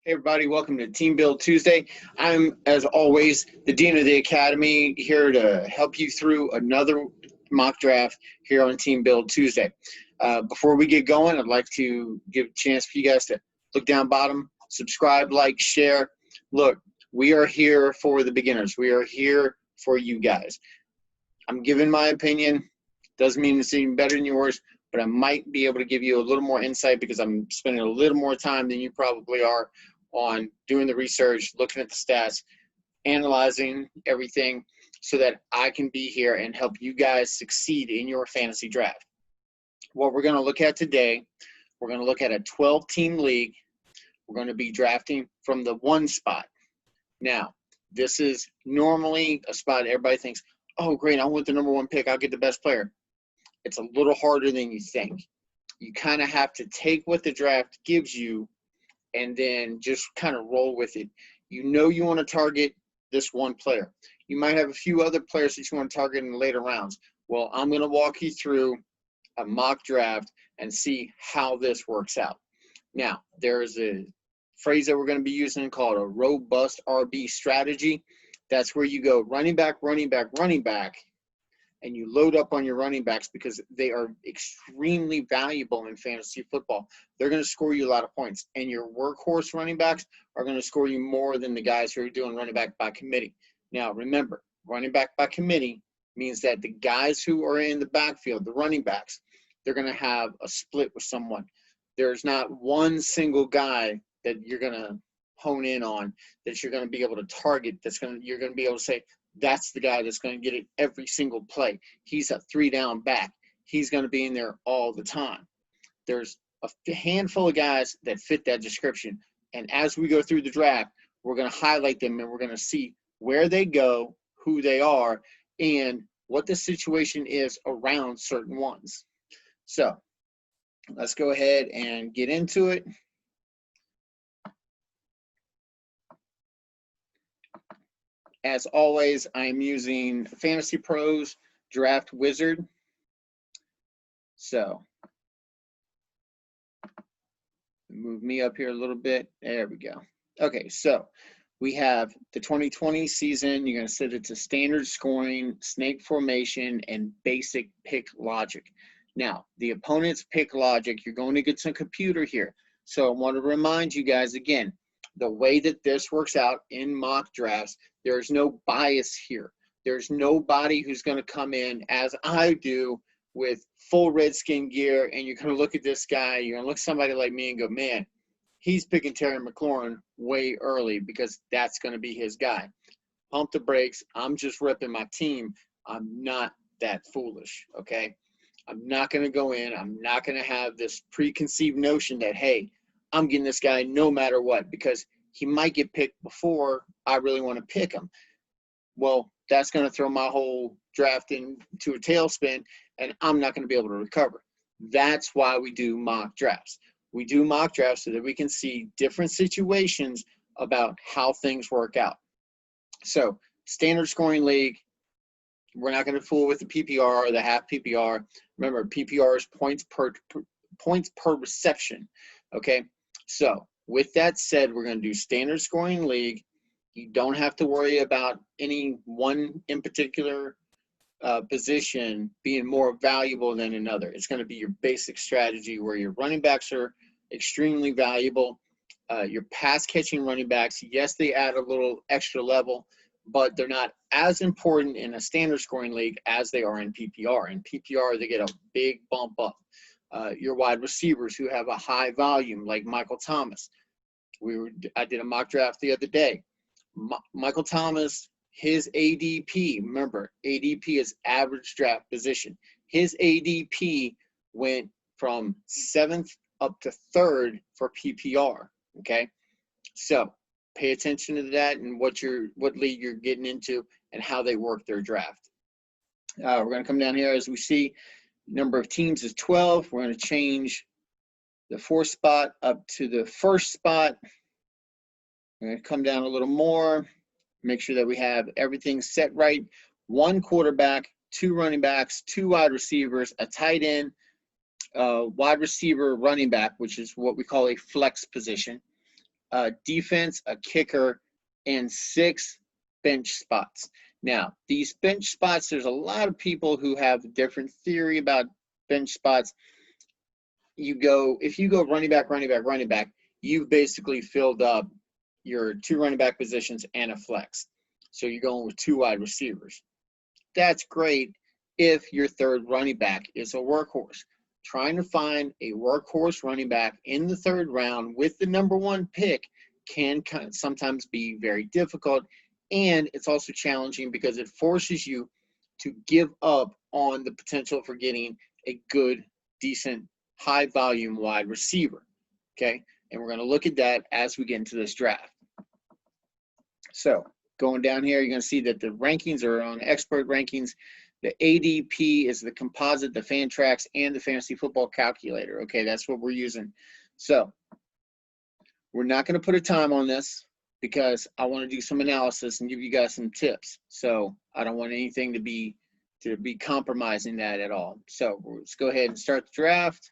Hey everybody, welcome to Team Build Tuesday. I'm, as always, the Dean of the Academy, here to help you through another mock draft here on Team Build Tuesday. Before we get going, I'd like to give a chance for you guys to look down bottom, subscribe, like, share. Look, we are here for the beginners. We are here for you guys. I'm giving my opinion. Doesn't mean it's even better than yours, but I might be able to give you a little more insight because I'm spending a little more time than you probably are on doing the research, looking at the stats, analyzing everything so that I can be here and help you guys succeed in your fantasy draft. What we're going to look at today, we're going to look at a 12-team league. We're going to be drafting from the 1 spot. Now, this is normally a spot everybody thinks, oh, great, I want the number 1 pick. I'll get the best player. It's a little harder than you think. You kind of have to take what the draft gives you and then just kind of roll with it. You know you want to target this 1 player. You might have a few other players that you want to target in the later rounds. Well, I'm going to walk you through a mock draft and see how this works out. Now, there's a phrase that we're going to be using called a robust RB strategy. That's where you go running back, running back, running back, and you load up on your running backs because they are extremely valuable in fantasy football. They're going to score you a lot of points, and your workhorse running backs are going to score you more than the guys who are doing running back by committee. Now, remember, running back by committee means that the guys who are in the backfield, the running backs, they're going to have a split with someone. There's not one single guy that you're going to hone in on that you're going to be able to target you're going to be able to say, that's the guy that's going to get it every single play. He's a 3-down back. He's going to be in there all the time. There's a handful of guys that fit that description. And as we go through the draft, we're going to highlight them and we're going to see where they go, who they are, and what the situation is around certain ones. So let's go ahead and get into it. As always, I am using Fantasy Pros Draft Wizard. So, move me up here a little bit. There we go. Okay, so we have the 2020 season. You're going to set it to standard scoring, snake formation, and basic pick logic. Now, the opponent's pick logic, you're going to get some computer here. So I want to remind you guys again, the way that this works out in mock drafts, there's no bias here. There's nobody who's going to come in, as I do, with full Redskin gear, and you're going to look at this guy, you're going to look at somebody like me and go, man, he's picking Terry McLaurin way early because that's going to be his guy. Pump the brakes. I'm just repping my team. I'm not that foolish, okay? I'm not going to go in. I'm not going to have this preconceived notion that, hey, I'm getting this guy no matter what because he might get picked before I really want to pick him. Well, that's going to throw my whole draft into a tailspin, and I'm not going to be able to recover. That's why we do mock drafts. We do mock drafts so that we can see different situations about how things work out. So, standard scoring league, we're not going to fool with the PPR or the half PPR. Remember, PPR is points per reception, okay? So, with that said, we're going to do standard scoring league. You don't have to worry about any one in particular position being more valuable than another. It's going to be your basic strategy where your running backs are extremely valuable. Your pass-catching running backs, yes, they add a little extra level, but they're not as important in a standard scoring league as they are in PPR. In PPR, they get a big bump up. Your wide receivers who have a high volume, like Michael Thomas. I did a mock draft the other day. Michael Thomas, his ADP, remember, ADP is average draft position. His ADP went from 7th up to 3rd for PPR, okay? So pay attention to that and what league you're getting into and how they work their draft. We're going to come down here as we see. Number of teams is 12. We're going to change the 4th spot up to the 1st spot. We're going to come down a little more, make sure that we have everything set right. 1 quarterback, 2 running backs, 2 wide receivers, a tight end, wide receiver, running back, which is what we call a flex position, defense, a kicker, and 6 bench spots. Now, these bench spots, there's a lot of people who have a different theory about bench spots. If you go running back, running back, you've basically filled up your 2 running back positions and a flex. So you're going with 2 wide receivers. That's great if your third running back is a workhorse. Trying to find a workhorse running back in the 3rd round with the number 1 pick can sometimes be very difficult, and it's also challenging because it forces you to give up on the potential for getting a good, decent, high volume wide receiver. Okay, and we're going to look at that as we get into this draft. So going down here, you're going to see that the rankings are on expert rankings. The ADP is the composite, the Fantrax, and the fantasy football calculator. Okay, that's what we're using. So we're not going to put a time on this because I want to do some analysis and give you guys some tips. So I don't want anything to be compromising that at all. So let's go ahead and start the draft.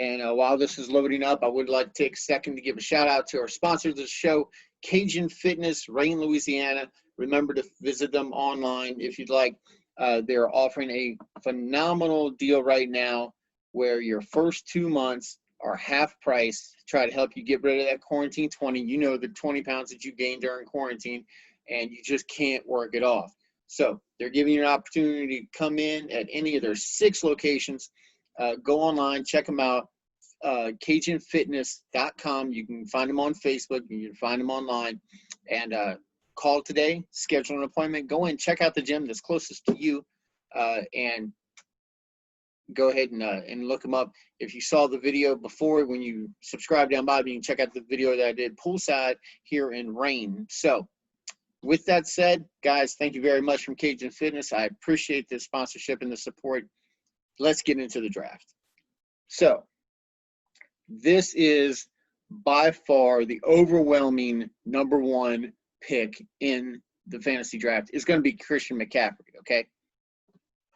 And while this is loading up, I would like to take a second to give a shout out to our sponsors of the show, Cajun Fitness, Rain, Louisiana. Remember to visit them online if you'd like. They're offering a phenomenal deal right now where your first 2 months are half price. Try to help you get rid of that quarantine 20. You know, the 20 pounds that you gained during quarantine, and you just can't work it off. So they're giving you an opportunity to come in at any of their 6 locations. Go online, check them out, CajunFitness.com. You can find them on Facebook. You can find them online. And call today, schedule an appointment, go in, check out the gym that's closest to you, and go ahead and look them up. If you saw the video before, when you subscribe down below, you can check out the video that I did poolside here in Rain. So with that said, guys, thank you very much from Cajun Fitness. I appreciate the sponsorship and the support. Let's get into the draft. So this is by far the overwhelming number 1 pick in the fantasy draft is going to be Christian McCaffrey. Okay,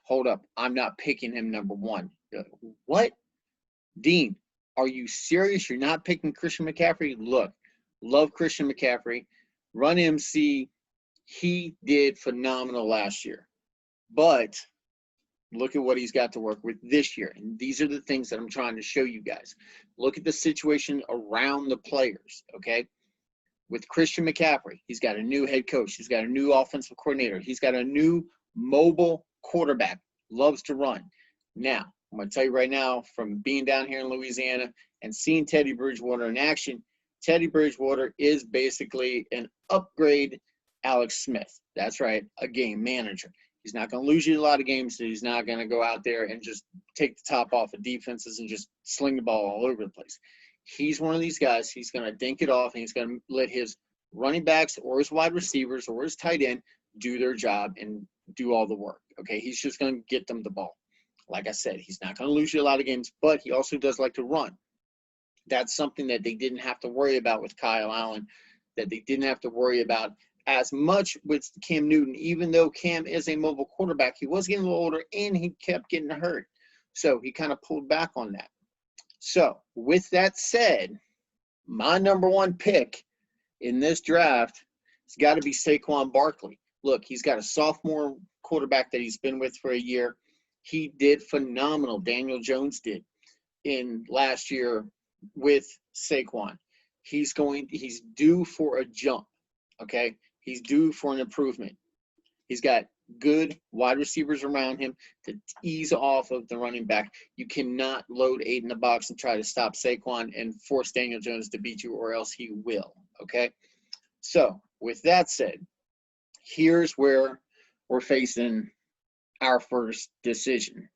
hold up, I'm not picking him number 1. What, Dean, are you serious? You're not picking Christian McCaffrey? Look, love Christian McCaffrey. Run MC, he did phenomenal last year, but look at what he's got to work with this year. And these are the things that I'm trying to show you guys. Look at the situation around the players, okay? With Christian McCaffrey, he's got a new head coach. He's got a new offensive coordinator. He's got a new mobile quarterback, loves to run. Now, I'm going to tell you right now, from being down here in Louisiana and seeing Teddy Bridgewater in action, Teddy Bridgewater is basically an upgrade Alex Smith. That's right, a game manager. He's not going to lose you a lot of games. So he's not going to go out there and just take the top off of defenses and just sling the ball all over the place. He's one of these guys. He's going to dink it off, and he's going to let his running backs or his wide receivers or his tight end do their job and do all the work. Okay, he's just going to get them the ball. Like I said, he's not going to lose you a lot of games, but he also does like to run. That's something that they didn't have to worry about with Kyle Allen, that they didn't have to worry about as much with Cam Newton. Even though Cam is a mobile quarterback, he was getting a little older and he kept getting hurt. So he kind of pulled back on that. So with that said, my number 1 pick in this draft has got to be Saquon Barkley. Look, he's got a sophomore quarterback that he's been with for a year. He did phenomenal. Daniel Jones did in last year with Saquon. He's due for a jump, okay? He's due for an improvement. He's got good wide receivers around him to ease off of the running back. You cannot load 8 in the box and try to stop Saquon and force Daniel Jones to beat you, or else he will, okay? So with that said, here's where we're facing our first decision.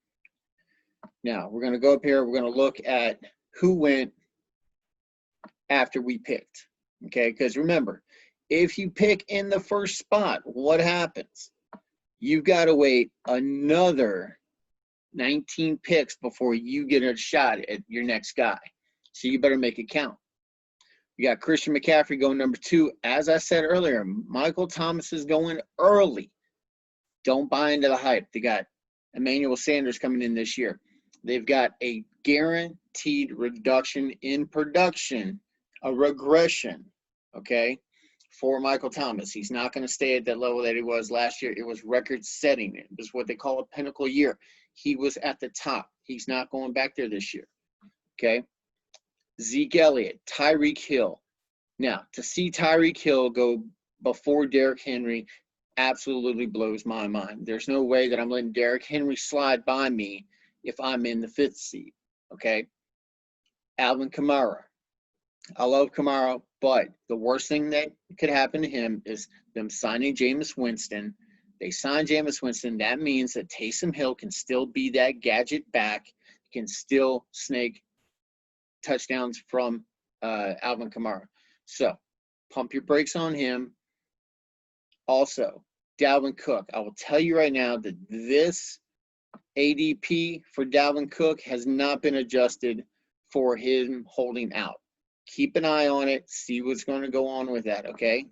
Now, we're going to go up here. We're going to look at who went after we picked, okay? Because remember, if you pick in the first spot, what happens? You've got to wait another 19 picks before you get a shot at your next guy. So you better make it count. You got Christian McCaffrey going number 2. As I said earlier, Michael Thomas is going early. Don't buy into the hype. They got Emmanuel Sanders coming in this year. They've got a guaranteed reduction in production a regression, okay, for Michael Thomas. He's not going to stay at that level that he was last year. It was record-setting. It was what they call a pinnacle year. He was at the top. He's not going back there this year, okay? Zeke Elliott, Tyreek Hill. Now, to see Tyreek Hill go before Derrick Henry absolutely blows my mind. There's no way that I'm letting Derrick Henry slide by me if I'm in the 5th seed, okay? Alvin Kamara. I love Kamara, but the worst thing that could happen to him is them signing Jameis Winston. They sign Jameis Winston. That means that Taysom Hill can still be that gadget back, can still snake touchdowns from Alvin Kamara. So pump your brakes on him. Also, Dalvin Cook. I will tell you right now that this ADP for Dalvin Cook has not been adjusted for him holding out. Keep an eye on it. See what's going to go on with that, okay?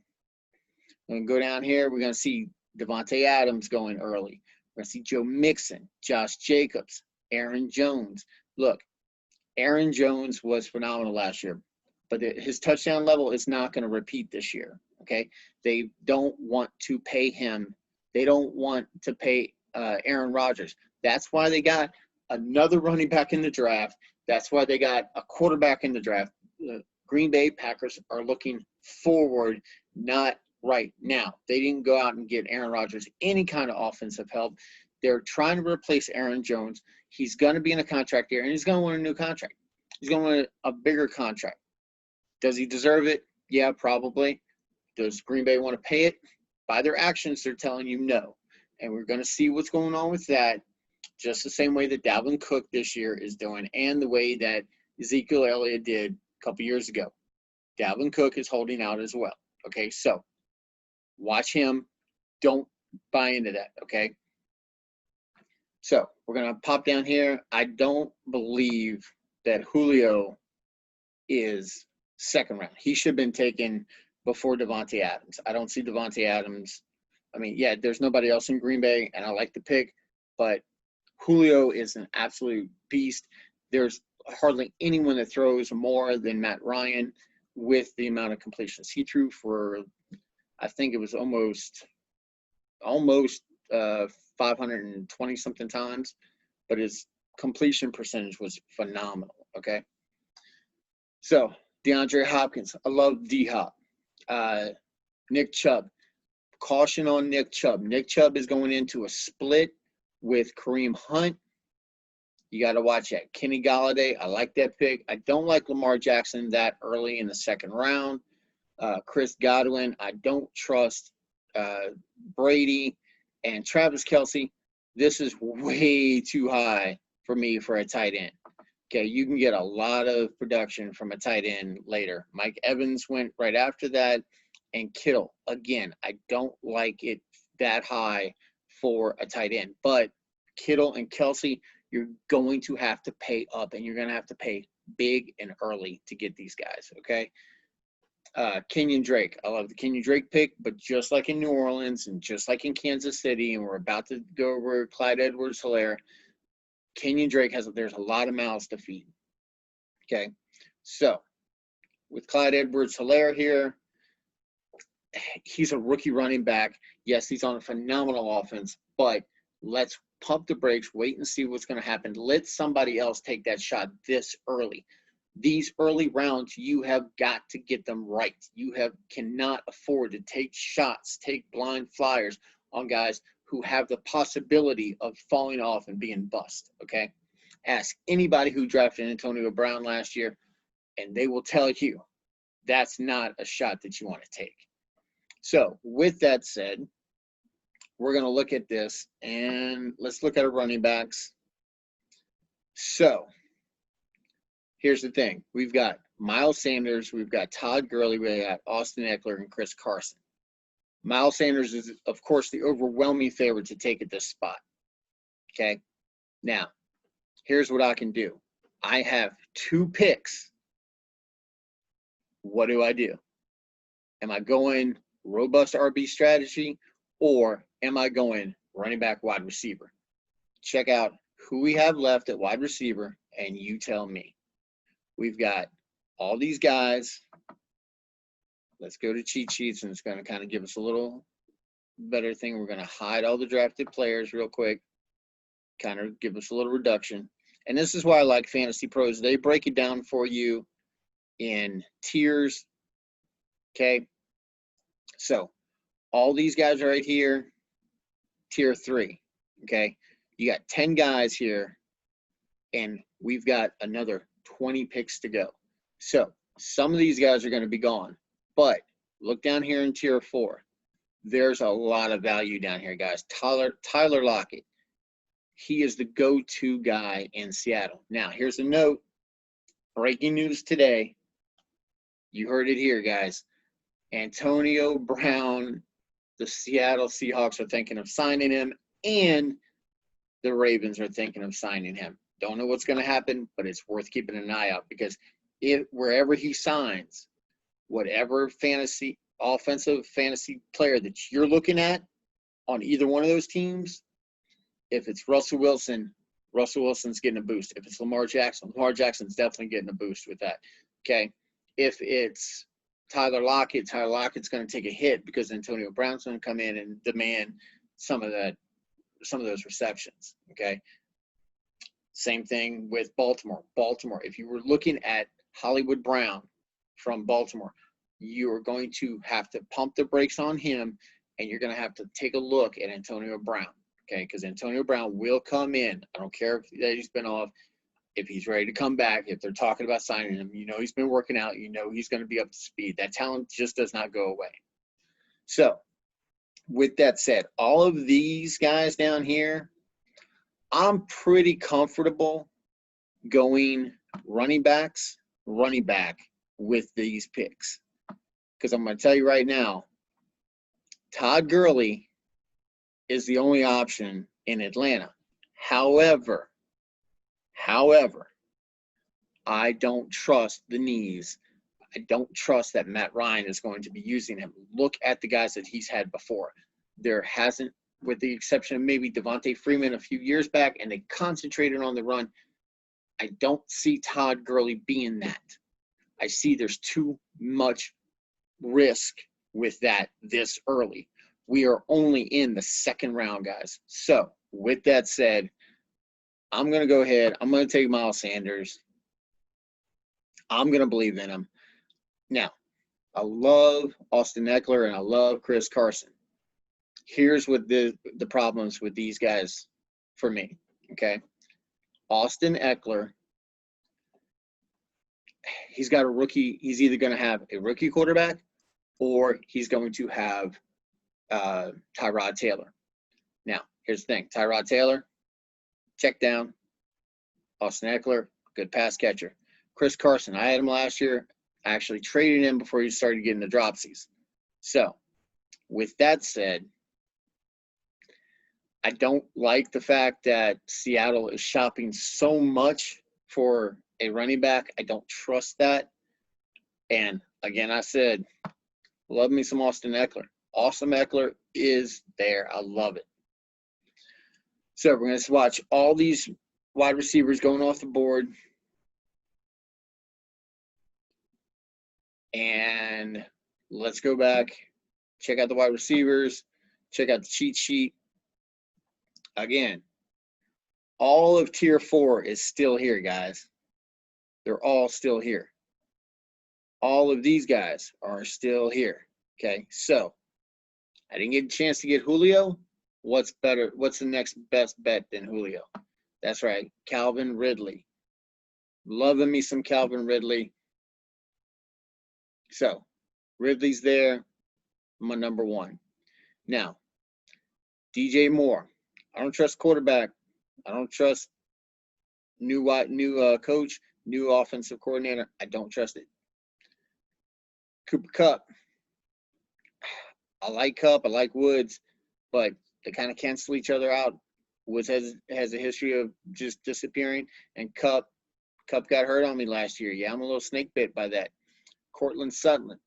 We're going to go down here. We're going to see Devontae Adams going early. We're going to see Joe Mixon, Josh Jacobs, Aaron Jones. Look, Aaron Jones was phenomenal last year, but his touchdown level is not going to repeat this year, okay? They don't want to pay him. They don't want to pay Aaron Rodgers. That's why they got another running back in the draft. That's why they got a quarterback in the draft. The Green Bay Packers are looking forward, not right now. They didn't go out and get Aaron Rodgers any kind of offensive help. They're trying to replace Aaron Jones. He's going to be in a contract here, and he's going to want a new contract. He's going to want a bigger contract. Does he deserve it? Yeah, probably. Does Green Bay want to pay it? By their actions, they're telling you no. And we're going to see what's going on with that, just the same way that Dalvin Cook this year is doing and the way that Ezekiel Elliott did a couple years ago. Dalvin Cook is holding out as well. Okay, so watch him. Don't buy into that, okay? So we're going to pop down here. I don't believe that Julio is second round. He should have been taken before Devontae Adams. I don't see Devontae Adams. I mean, yeah, there's nobody else in Green Bay, and I like the pick, but Julio is an absolute beast. There's hardly anyone that throws more than Matt Ryan with the amount of completions. He threw for, I think it was almost 520-something times, but his completion percentage was phenomenal, okay? So, DeAndre Hopkins. I love D-Hop. Nick Chubb. Caution on Nick Chubb. Nick Chubb is going into a split with Kareem Hunt. You got to watch that. Kenny Golladay, I like that pick. I don't like Lamar Jackson that early in the second round. Chris Godwin, I don't trust Brady. And Travis Kelce, this is way too high for me for a tight end. Okay, you can get a lot of production from a tight end later. Mike Evans went right after that. And Kittle, again, I don't like it that high for a tight end. But Kittle and Kelce, you're going to have to pay up, and you're going to have to pay big and early to get these guys, okay? Kenyon Drake. I love the Kenyon Drake pick, but just like in New Orleans and just like in Kansas City, and we're about to go over Clyde Edwards-Helaire, Kenyon Drake there's a lot of mouths to feed, okay? So with Clyde Edwards-Helaire here, he's a rookie running back. Yes, he's on a phenomenal offense, but let's pump the brakes, wait and see what's going to happen. Let somebody else take that shot this early. These early rounds, you have got to get them right. You cannot afford to take shots, take blind flyers on guys who have the possibility of falling off and being bust, okay? Ask anybody who drafted Antonio Brown last year, and they will tell you that's not a shot that you want to take. So with that said, we're going to look at this, and let's look at our running backs. So here's the thing. We've got Miles Sanders, we've got Todd Gurley, we got Austin Eckler, and Chris Carson. Miles Sanders is, of course, the overwhelming favorite to take at this spot, okay? Now, here's what I can do. I have 2 picks. What do I do? Am I going robust RB strategy, or am I going running back wide receiver? Check out who we have left at wide receiver, and you tell me. We've got all these guys let's go to cheat sheets, and it's going to kind of give us a little better thing. We're going to hide all the drafted players real quick, kind of give us a little reduction. And this is why I like Fantasy Pros. They break it down for you in tiers. Okay. So all these guys right here, tier 3. Okay. You got 10 guys here, and we've got another 20 picks to go. So some of these guys are going to be gone. But look down here in tier 4. There's a lot of value down here, guys. Tyler Lockett. He is the go-to guy in Seattle. Now, here's a note. Breaking news today. You heard it here, guys. Antonio Brown, the Seattle Seahawks are thinking of signing him, and the Ravens are thinking of signing him. Don't know what's going to happen, but it's worth keeping an eye out, because wherever he signs, whatever offensive fantasy player that you're looking at on either one of those teams, if it's Russell Wilson, Russell Wilson's getting a boost. If it's Lamar Jackson's definitely getting a boost with that. Okay. If it's Tyler Lockett's going to take a hit because Antonio Brown's going to come in and demand some of those receptions. Okay. Same thing with Baltimore. If you were looking at Hollywood Brown from Baltimore, you are going to have to pump the brakes on him, and you're going to have to take a look at Antonio Brown. Okay, because Antonio Brown will come in. I don't care if he's been off, if he's ready to come back, if they're talking about signing him. You know he's been working out. You know he's going to be up to speed. That talent just does not go away. So, with that said, all of these guys down here, I'm pretty comfortable going running back with these picks. Because I'm going to tell you right now, Todd Gurley is the only option in Atlanta. However, I don't trust the knees. I don't trust that Matt Ryan is going to be using him. Look at the guys that he's had before. There hasn't, with the exception of maybe Devontae Freeman a few years back, and they concentrated on the run. I don't see Todd Gurley being that. I see there's too much risk with that this early. We are only in the second round, guys. So, with that said, I'm going to go ahead. I'm going to take Miles Sanders. I'm going to believe in him. Now, I love Austin Eckler and I love Chris Carson. Here's what the problems with these guys for me, okay? Austin Eckler, he's got a rookie. He's either going to have a rookie quarterback or he's going to have Tyrod Taylor. Now, here's the thing. Tyrod Taylor, check down. Austin Eckler, good pass catcher. Chris Carson, I had him last year. I actually traded him before he started getting the dropsies. So, with that said, I don't like the fact that Seattle is shopping so much for a running back. I don't trust that. And, again, I said, love me some Austin Eckler. Austin Eckler is there. I love it. So we're going to watch all these wide receivers going off the board. And let's go back, check out the wide receivers, check out the cheat sheet. Again, all of tier 4 is still here, guys. They're all still here. All of these guys are still here. Okay, so I didn't get a chance to get Julio. What's better? What's the next best bet than Julio? That's right, Calvin Ridley. Loving me some Calvin Ridley. So, Ridley's there, my number 1. Now, DJ Moore. I don't trust quarterback. I don't trust new coach, new offensive coordinator. I don't trust it. Cooper Kupp. I like Kupp. I like Woods, but they kind of cancel each other out. Woods has a history of just disappearing, and Kupp got hurt on me last year. Yeah, I'm a little snake bit by that. Cortland Sutton.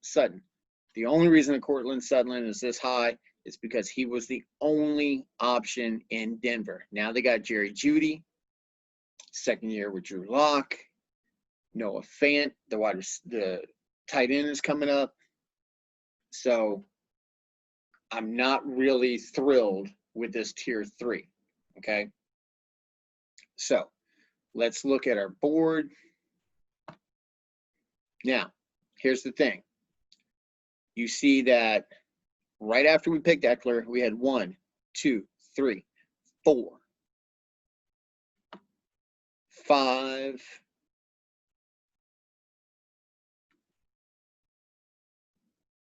The only reason that Cortland Sutton is this high is because he was the only option in Denver. Now they got Jerry Jeudy, second year with Drew Lock, Noah Fant, the tight end is coming up. So I'm not really thrilled with this tier 3. Okay. So let's look at our board. Now, here's the thing. You see that right after we picked Eckler, we had 1, 2, 3, 4, 5,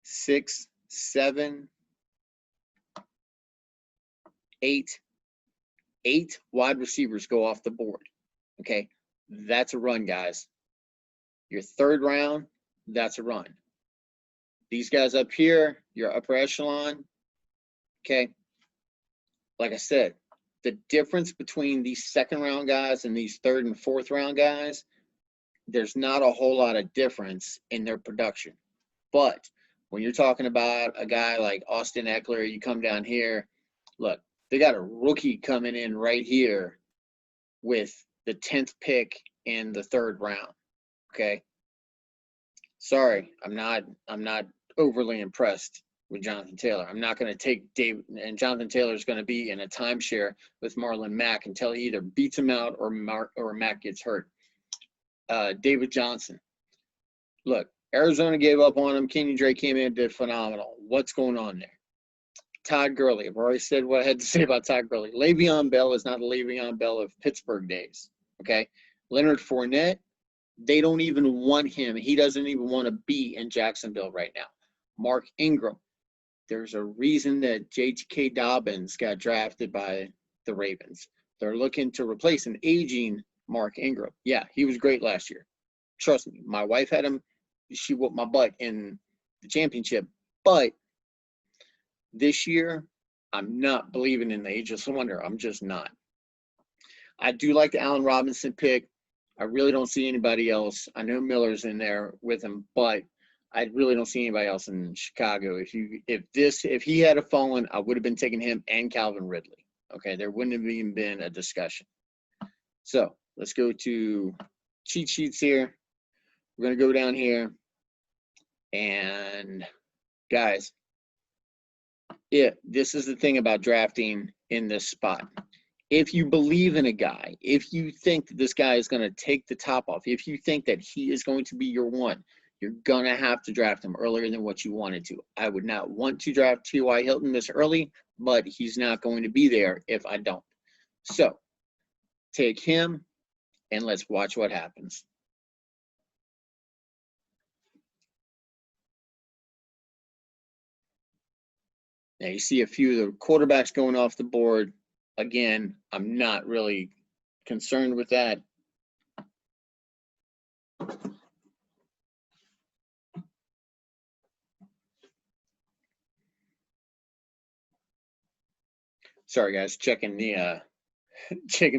6, 7, 8. 8 wide receivers go off the board. Okay, that's a run, guys. Your third round, that's a run. These guys up here, your upper echelon, okay, like I said, the difference between these second round guys and these third and fourth round guys, there's not a whole lot of difference in their production. But when you're talking about a guy like Austin Eckler, you come down here, look, they got a rookie coming in right here with the 10th pick in the third round. Okay. Sorry, I'm not overly impressed with Jonathan Taylor. I'm not going to take Dave, and Jonathan Taylor is going to be in a timeshare with Marlon Mack until he either beats him out or Mack gets hurt. David Johnson. Look, Arizona gave up on him. Kenyon Drake came in and did phenomenal. What's going on there? Todd Gurley. I've already said what I had to say about Todd Gurley. Le'Veon Bell is not the Le'Veon Bell of Pittsburgh days. Okay? Leonard Fournette, they don't even want him. He doesn't even want to be in Jacksonville right now. Mark Ingram. There's a reason that J.K. Dobbins got drafted by the Ravens. They're looking to replace an aging Mark Ingram. Yeah, he was great last year. Trust me, my wife had him. She whooped my butt in the championship. But this year, I'm not believing in the ageless wonder. I'm just not. I do like the Allen Robinson pick. I really don't see anybody else. I know Miller's in there with him, but I really don't see anybody else in Chicago. If he had a fallen, I would have been taking him and Calvin Ridley. Okay, there wouldn't have even been a discussion. So let's go to cheat sheets here. We're gonna go down here, and guys, this is the thing about drafting in this spot. If you believe in a guy, if you think that this guy is going to take the top off, if you think that he is going to be your one, you're going to have to draft him earlier than what you wanted to. I would not want to draft T.Y. Hilton this early, but he's not going to be there if I don't. So take him, and let's watch what happens. Now you see a few of the quarterbacks going off the board. Again, I'm not really concerned with that. Sorry, guys, checking the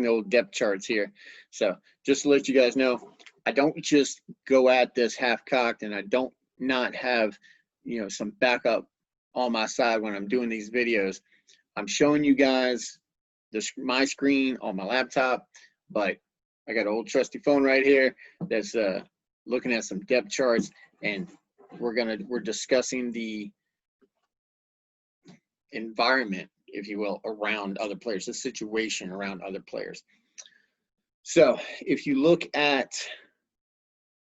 old depth charts here. So just to let you guys know, I don't just go at this half-cocked, and I don't not have, some backup on my side when I'm doing these videos. I'm showing you guys my screen on my laptop, but I got an old trusty phone right here that's looking at some depth charts, and we're discussing the environment, if you will, around other players, the situation around other players. So if you look at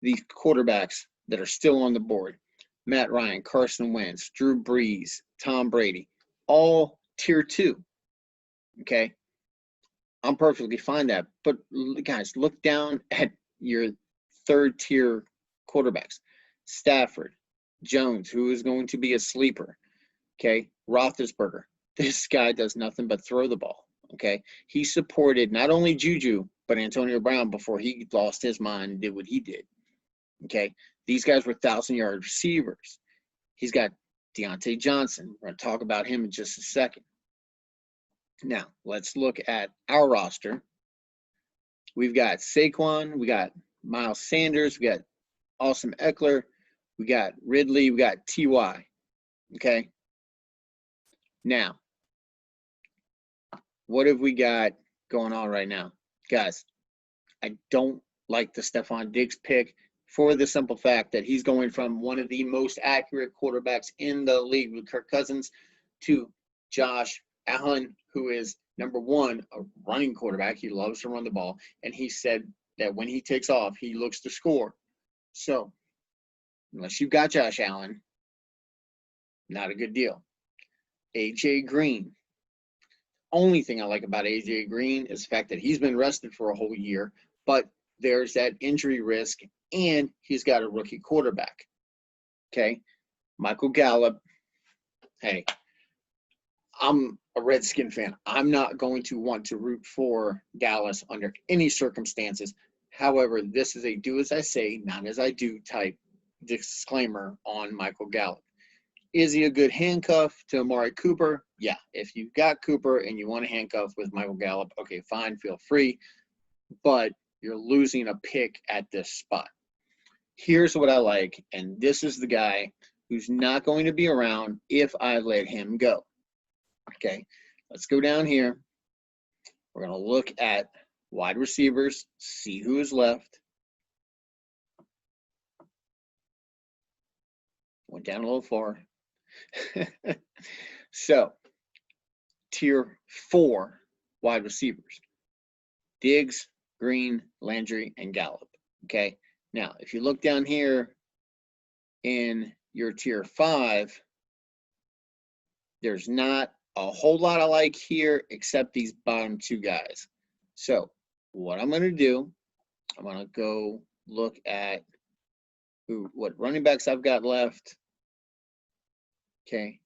these quarterbacks that are still on the board, Matt Ryan, Carson Wentz, Drew Brees, Tom Brady, all tier 2. Okay, I'm perfectly fine that. But guys, look down at your third tier quarterbacks. Stafford, Jones, who is going to be a sleeper. Okay, Roethlisberger. This guy does nothing but throw the ball. Okay, he supported not only Juju but Antonio Brown before he lost his mind and did what he did. Okay, these guys were 1,000-yard receivers. He's got Deontay Johnson. We're going to talk about him in just a second. Now, let's look at our roster. We've got Saquon, we got Miles Sanders, we got Austin Eckler, we got Ridley, we got T.Y. Okay? Now, what have we got going on right now? Guys, I don't like the Stephon Diggs pick. for the simple fact that he's going from one of the most accurate quarterbacks in the league with Kirk Cousins to Josh Allen, who is number one, a running quarterback. He loves to run the ball. And he said that when he takes off, he looks to score. So unless you've got Josh Allen, not a good deal. AJ Green. Only thing I like about AJ Green is the fact that he's been rested for a whole year, but there's that injury risk, and he's got a rookie quarterback. Okay, Michael Gallup. Hey, I'm a Redskin fan. I'm not going to want to root for Dallas under any circumstances. However, this is a do as I say, not as I do type disclaimer on Michael Gallup. Is he a good handcuff to Amari Cooper? Yeah. If you've got Cooper and you want to handcuff with Michael Gallup, okay, fine, feel free. But you're losing a pick at this spot. Here's what I like, and this is the guy who's not going to be around if I let him go. Okay, let's go down here. We're going to look at wide receivers, see who is left. Went down a little far. So, tier 4 wide receivers. Diggs, Green, Landry, and Gallup. Okay, now if you look down here in your tier 5, there's not a whole lot I like here except these bottom 2 guys. So what I'm going to do, I'm going to go look at what running backs I've got left. Okay.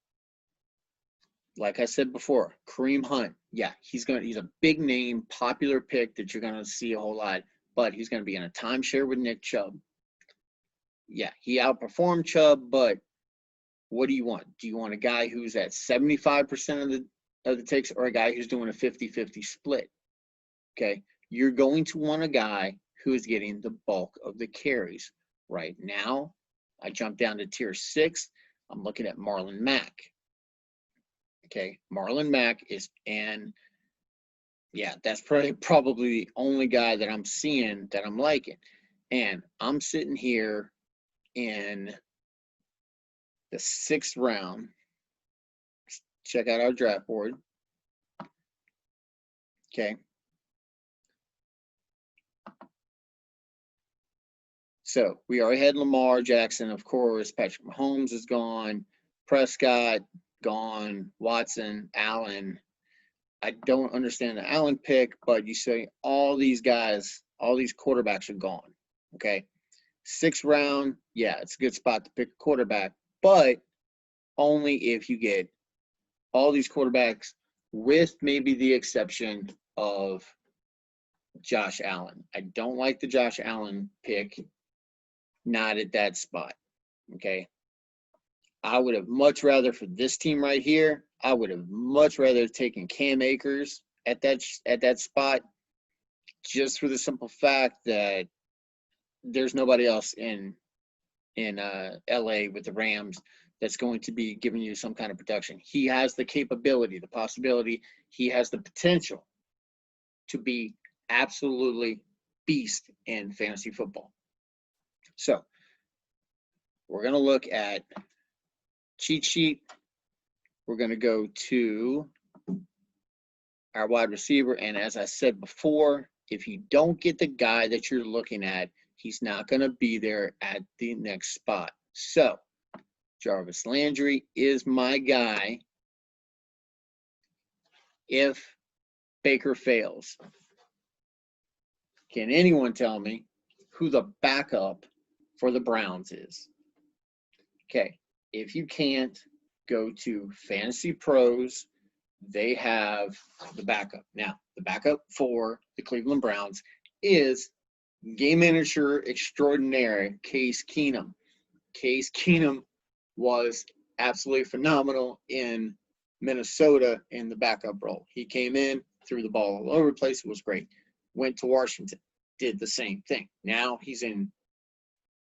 Like I said before, Kareem Hunt. Yeah, he's a big name, popular pick that you're going to see a whole lot, but he's going to be in a timeshare with Nick Chubb. Yeah, he outperformed Chubb, but what do you want? Do you want a guy who's at 75% of the takes, or a guy who's doing a 50-50 split? Okay, you're going to want a guy who is getting the bulk of the carries. Right now, I jump down to tier 6. I'm looking at Marlon Mack. Okay, Marlon Mack is, and yeah, that's probably the only guy that I'm seeing that I'm liking. And I'm sitting here in the 6th round. Check out our draft board. Okay. So we already had Lamar Jackson, of course. Patrick Mahomes is gone. Prescott, gone. Watson, Allen. I don't understand the Allen pick, but you say all these guys, all these quarterbacks are gone. Okay. 6th round, yeah, it's a good spot to pick a quarterback, but only if you get all these quarterbacks with maybe the exception of Josh Allen. I don't like the Josh Allen pick. Not at that spot. Okay. I would have much rather, for this team right here, I would have much rather taken Cam Akers at that spot, just for the simple fact that there's nobody else in LA with the Rams that's going to be giving you some kind of production. He has the capability, the possibility, he has the potential to be absolutely beast in fantasy football. So we're going to look at cheat sheet. We're going to go to our wide receiver. And as I said before, if you don't get the guy that you're looking at, he's not going to be there at the next spot. So Jarvis Landry is my guy if Baker fails. Can anyone tell me who the backup for the Browns is? Okay, if you can't, go to Fantasy Pros. They have the backup. Now, the backup for the Cleveland Browns is game manager extraordinaire Case Keenum. Case Keenum was absolutely phenomenal in Minnesota in the backup role. He came in, threw the ball all over the place. It was great. Went to Washington, did the same thing. Now he's in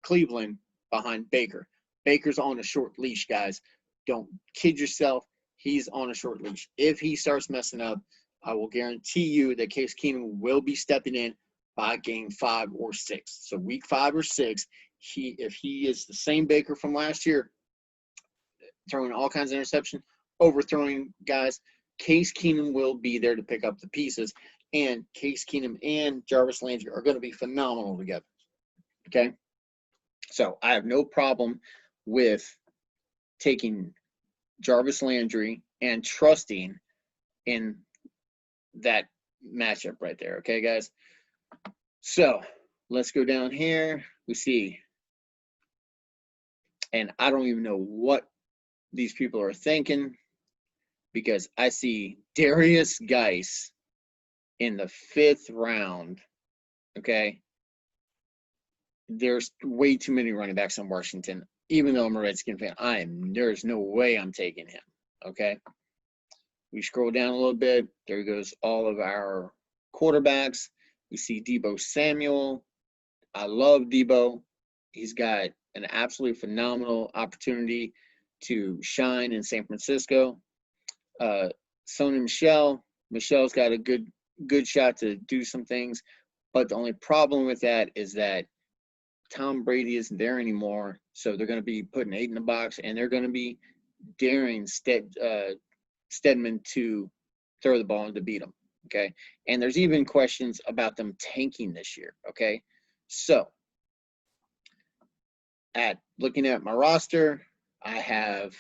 Cleveland behind Baker. Baker's on a short leash, guys. Don't kid yourself. He's on a short leash. If he starts messing up, I will guarantee you that Case Keenum will be stepping in by game 5 or 6. So week 5 or 6, if he is the same Baker from last year, throwing all kinds of interception, overthrowing guys, Case Keenum will be there to pick up the pieces, and Case Keenum and Jarvis Landry are going to be phenomenal together. Okay? So I have no problem with taking Jarvis Landry and trusting in that matchup right there. Okay, guys? So let's go down here. We see, and I don't even know what these people are thinking, because I see Darius Geis in the 5th round. Okay. There's way too many running backs in Washington. Even though I'm a Redskin fan, there's no way I'm taking him. Okay. We scroll down a little bit. There goes all of our quarterbacks. We see Deebo Samuel. I love Deebo. He's got an absolutely phenomenal opportunity to shine in San Francisco. Sony Michel's got a good shot to do some things, but the only problem with that is that Tom Brady isn't there anymore, so they're going to be putting 8 in the box, and they're going to be daring Stedman to throw the ball and to beat him. Okay, and there's even questions about them tanking this year. Okay, so looking at my roster, I have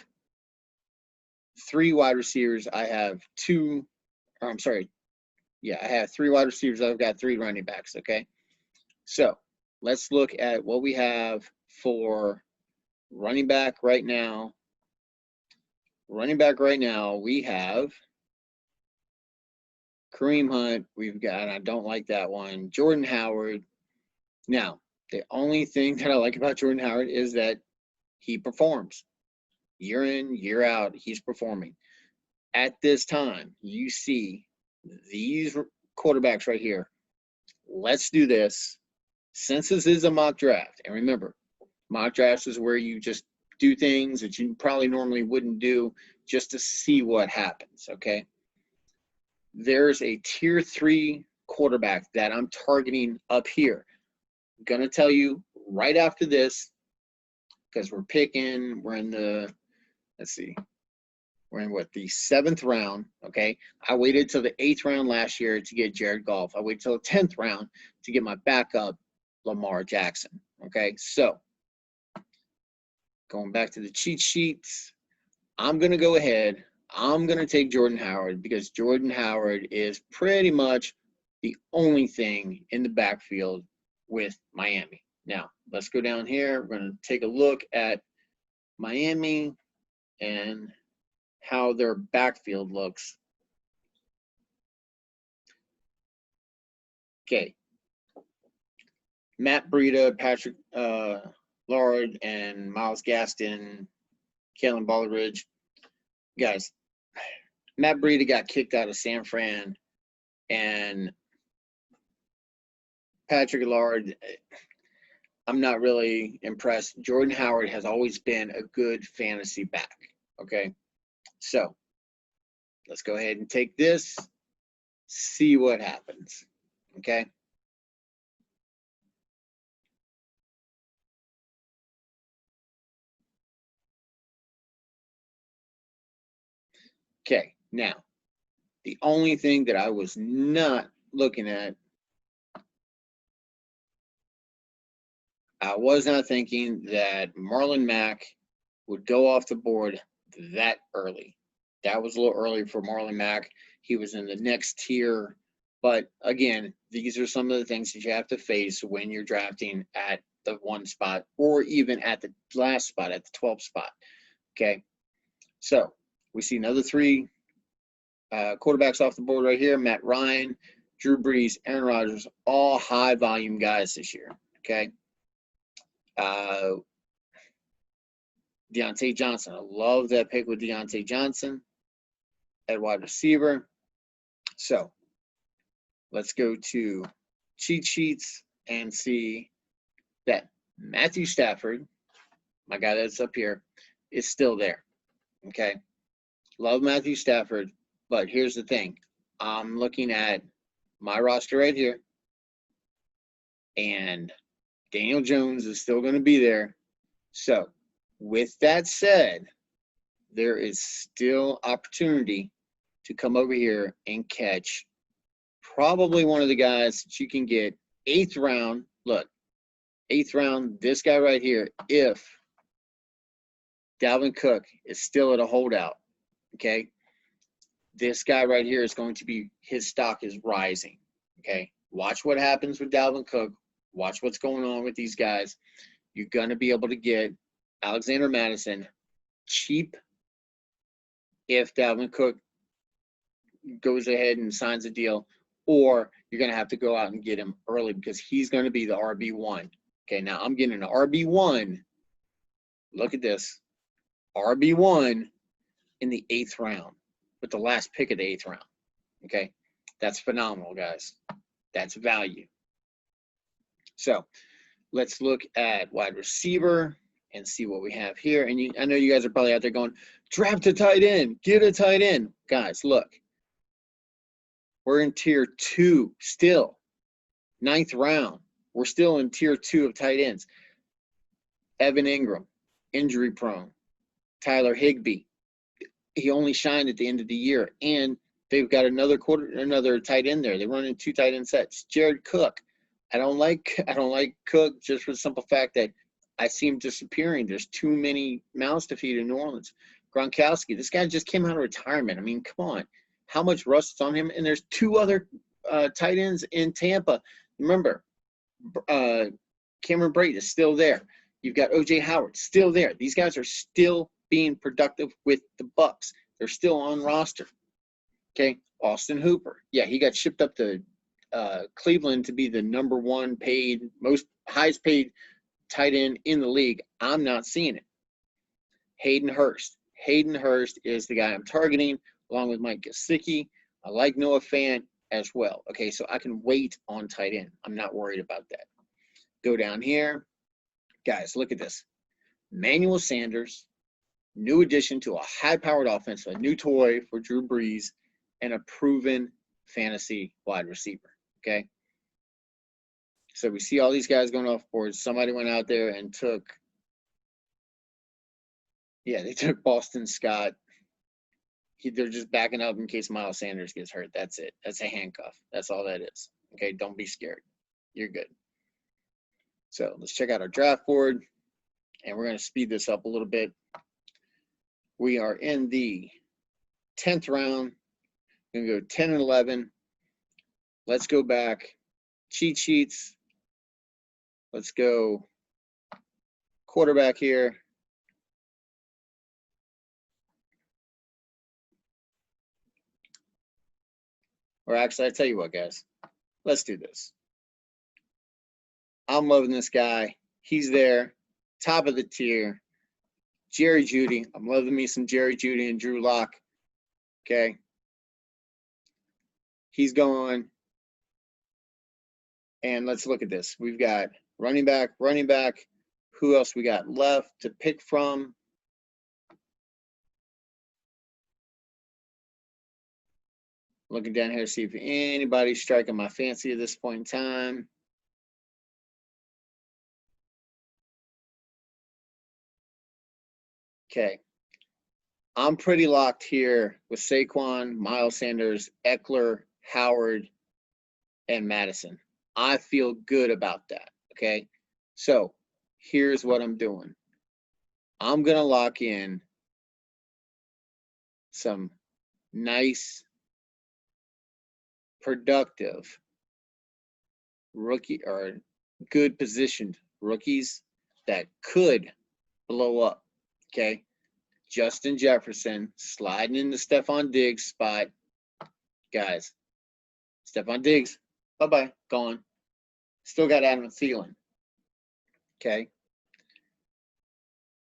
3 wide receivers. I have 3 wide receivers. I've got 3 running backs. Okay, so let's look at what we have for running back right now. Running back right now, we have Kareem Hunt. We've got, I don't like that one, Jordan Howard. Now, the only thing that I like about Jordan Howard is that he performs. Year in, year out, he's performing. At this time, you see these quarterbacks right here. Let's do this. Since this is a mock draft, and remember, mock drafts is where you just do things that you probably normally wouldn't do just to see what happens, okay? There's a tier 3 quarterback that I'm targeting up here. I'm going to tell you right after this, because we're in the, let's see, we're in what, the 7th round, okay? I waited till the 8th round last year to get Jared Goff. I waited till the 10th round to get my backup, Lamar Jackson, okay? So, going back to the cheat sheets, I'm going to go ahead. I'm going to take Jordan Howard because Jordan Howard is pretty much the only thing in the backfield with Miami. Now, let's go down here. We're going to take a look at Miami and how their backfield looks. Okay. Matt Breida, Patrick Lard, and Miles Gaston, Kalen Balleridge. Guys, Matt Breida got kicked out of San Fran, and Patrick Lard, I'm not really impressed. Jordan Howard has always been a good fantasy back, okay? So let's go ahead and take this, see what happens, okay? Okay, now, the only thing that I was not looking at, I was not thinking that Marlon Mack would go off the board that early. That was a little early for Marlon Mack. He was in the next tier. But again, these are some of the things that you have to face when you're drafting at the 1 spot or even at the last spot, at the 12th spot. Okay, so we see another 3 quarterbacks off the board right here. Matt Ryan, Drew Brees, Aaron Rodgers, all high volume guys this year. Okay. Deontay Johnson. I love that pick with Deontay Johnson at wide receiver. So let's go to cheat sheets and see that Matthew Stafford, my guy that's up here, is still there. Okay. Love Matthew Stafford, but here's the thing. I'm looking at my roster right here. and Daniel Jones is still going to be there. So with that said, there is still opportunity to come over here and catch probably one of the guys that you can get 8th round. Look, 8th round, this guy right here, if Dalvin Cook is still at a holdout, okay? This guy right here is going to be, his stock is rising, okay? Watch what happens with Dalvin Cook. Watch what's going on with these guys. You're going to be able to get Alexander Mattison cheap if Dalvin Cook goes ahead and signs a deal, or you're going to have to go out and get him early because he's going to be the RB1. Okay, now I'm getting an RB1. Look at this. RB1 in the 8th round with the last pick of the 8th round. Okay, that's phenomenal, guys. That's value. So let's look at wide receiver and see what we have here. And I know you guys are probably out there going, draft a tight end, get a tight end. Guys, look. We're in tier 2 still. 9th round. We're still in tier 2 of tight ends. Evan Ingram, injury prone. Tyler Higbee, he only shined at the end of the year. And they've got another tight end there. They're running 2 tight end sets. Jared Cook. I don't like Cook just for the simple fact that I see him disappearing. There's too many mouths to feed in New Orleans. Gronkowski, this guy just came out of retirement. I mean, come on. How much rust is on him? And there's 2 other tight ends in Tampa. Remember, Cameron Brate is still there. You've got O.J. Howard still there. These guys are still being productive with the Bucs. They're still on roster. Okay, Austin Hooper. Yeah, he got shipped up to Cleveland to be the #1 paid, highest paid tight end in the league. I'm not seeing it. Hayden Hurst. Hayden Hurst is the guy I'm targeting, along with Mike Gesicki. I like Noah Fant as well. Okay, so I can wait on tight end. I'm not worried about that. Go down here. Guys, look at this. Emmanuel Sanders, new addition to a high-powered offense, a new toy for Drew Brees, and a proven fantasy wide receiver, okay? So we see all these guys going off board. Somebody went out there and they took Boston Scott. They're just backing up in case Miles Sanders gets hurt. That's it. That's a handcuff. That's all that is. Okay, don't be scared. You're good. So let's check out our draft board, and we're going to speed this up a little bit. We are in the 10th round. We're going to go 10 and 11. Let's go back. Cheat sheets. Let's go quarterback here. Or actually, I tell you what, guys. Let's do this. I'm loving this guy. He's there. Top of the tier. Jerry Jeudy. I'm loving me some Jerry Jeudy and Drew Lock. Okay. He's going. And let's look at this. We've got running back. Who else we got left to pick from? Looking down here to see if anybody's striking my fancy at this point in time. Okay. I'm pretty locked here with Saquon, Miles Sanders, Eckler, Howard, and Madison. I feel good about that, okay? So here's what I'm doing. I'm going to lock in some nice, productive rookie or good positioned rookies that could blow up, okay? Justin Jefferson sliding into Stephon Diggs' spot. Guys, Stephon Diggs, bye-bye, gone. Still got Adam Thielen, okay?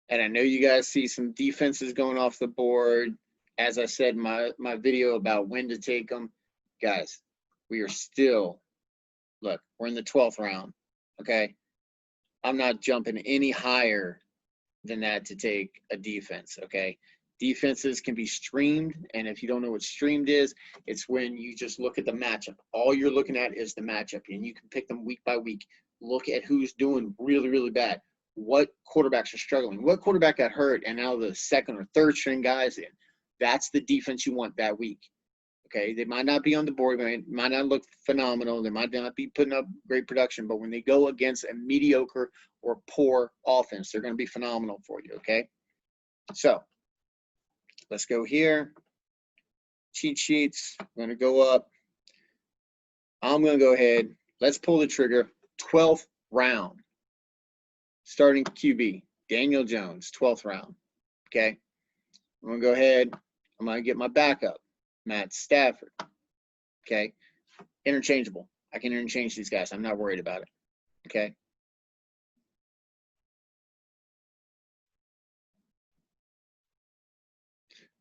And I know you guys see some defenses going off the board. As I said in my video about when to take them. Guys, we are still, look, we're in the 12th round, okay? I'm not jumping any higher than that to take a defense, okay? Defenses can be streamed, and if you don't know what streamed is, it's when you just look at the matchup. All you're looking at is the matchup, and you can pick them week by week. look at who's doing really, really bad. What quarterbacks are struggling? What quarterback got hurt and now the second or third string guys in? That's the defense you want that week. Okay, they might not be on the board, they might not look phenomenal, they might not be putting up great production, but when they go against a mediocre or poor offense, they're going to be phenomenal for you, okay? So let's go here. Cheat sheets. I'm going to go up. I'm going to go ahead. Let's pull the trigger. 12th round. Starting QB, Daniel Jones, 12th round. Okay. I'm going to go ahead. I'm going to get my backup, Matt Stafford. Okay. Interchangeable. I can interchange these guys. I'm not worried about it. Okay.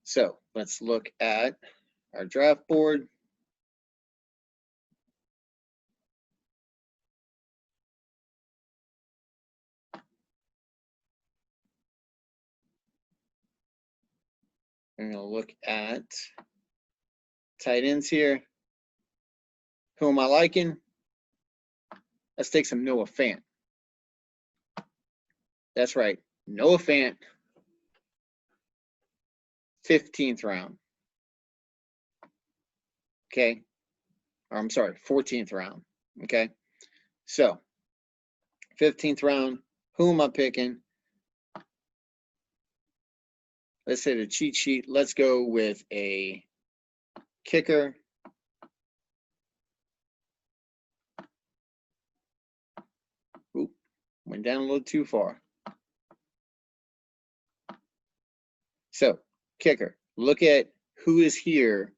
So let's look at our draft board. We're going to look at tight ends here. Who am I liking? Let's take some Noah Fant. That's right. Noah Fant, 15th round. Okay. Or I'm sorry, 14th round. Okay. So, 15th round. Who am I picking? Let's say the cheat sheet. Let's go with a kicker. Oop, went down a little too far. So, kicker. Look at who is here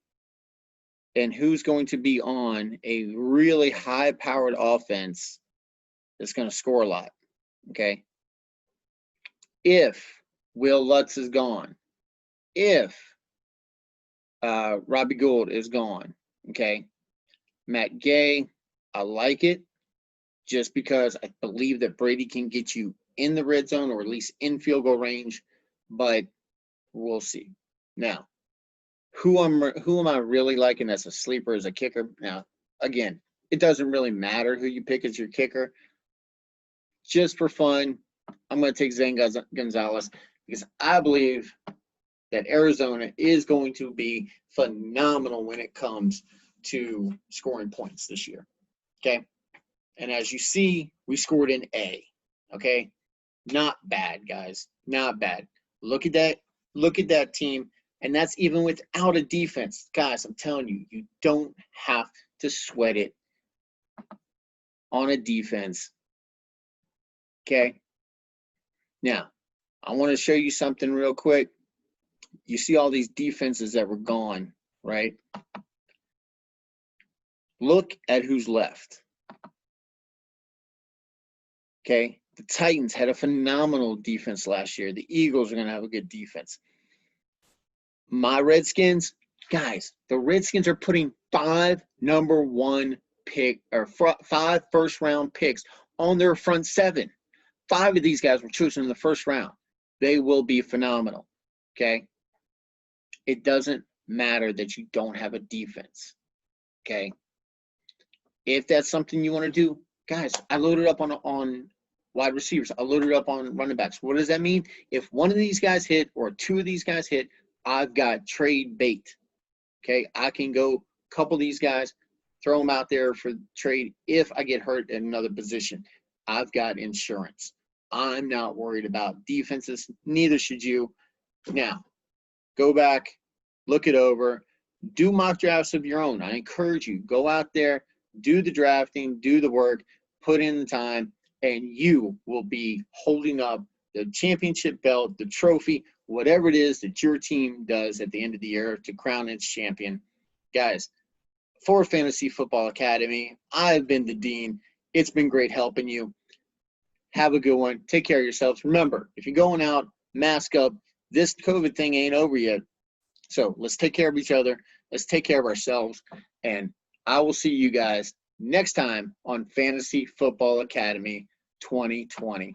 and who's going to be on a really high-powered offense that's going to score a lot. Okay. If Will Lutz is gone, if Robbie Gould is gone, okay, Matt Gay, I like it just because I believe that Brady can get you in the red zone or at least in field goal range, but we'll see. Now, who am I really liking as a sleeper, as a kicker? Now, again, it doesn't really matter who you pick as your kicker. Just for fun, I'm going to take Zane Gonzalez because I believe that Arizona is going to be phenomenal when it comes to scoring points this year. Okay. And as you see, we scored an A. Okay. Not bad, guys. Not bad. Look at that. Look at that team. And that's even without a defense. Guys, I'm telling you, you don't have to sweat it on a defense. Okay. Now, I want to show you something real quick. You see all these defenses that were gone, right? Look at who's left. Okay. The Titans had a phenomenal defense last year. The Eagles are going to have a good defense. My Redskins, guys, the Redskins are putting 5 #1 pick or 5 first-round picks on their front 7. 5 of these guys were chosen in the first round. They will be phenomenal. Okay. It doesn't matter that you don't have a defense. Okay. If that's something you want to do, guys, I loaded up on wide receivers. I loaded up on running backs. What does that mean? If one of these guys hit or 2 of these guys hit, I've got trade bait. Okay. I can go couple of these guys, throw them out there for trade if I get hurt in another position. I've got insurance. I'm not worried about defenses. Neither should you. Now, go back, look it over, do mock drafts of your own. I encourage you, go out there, do the drafting, do the work, put in the time, and you will be holding up the championship belt, the trophy, whatever it is that your team does at the end of the year to crown its champion. Guys, for Fantasy Football Academy, I've been the Dean. It's been great helping you. Have a good one. Take care of yourselves. Remember, if you're going out, mask up. This COVID thing ain't over yet. So let's take care of each other. Let's take care of ourselves. And I will see you guys next time on Fantasy Football Academy 2020.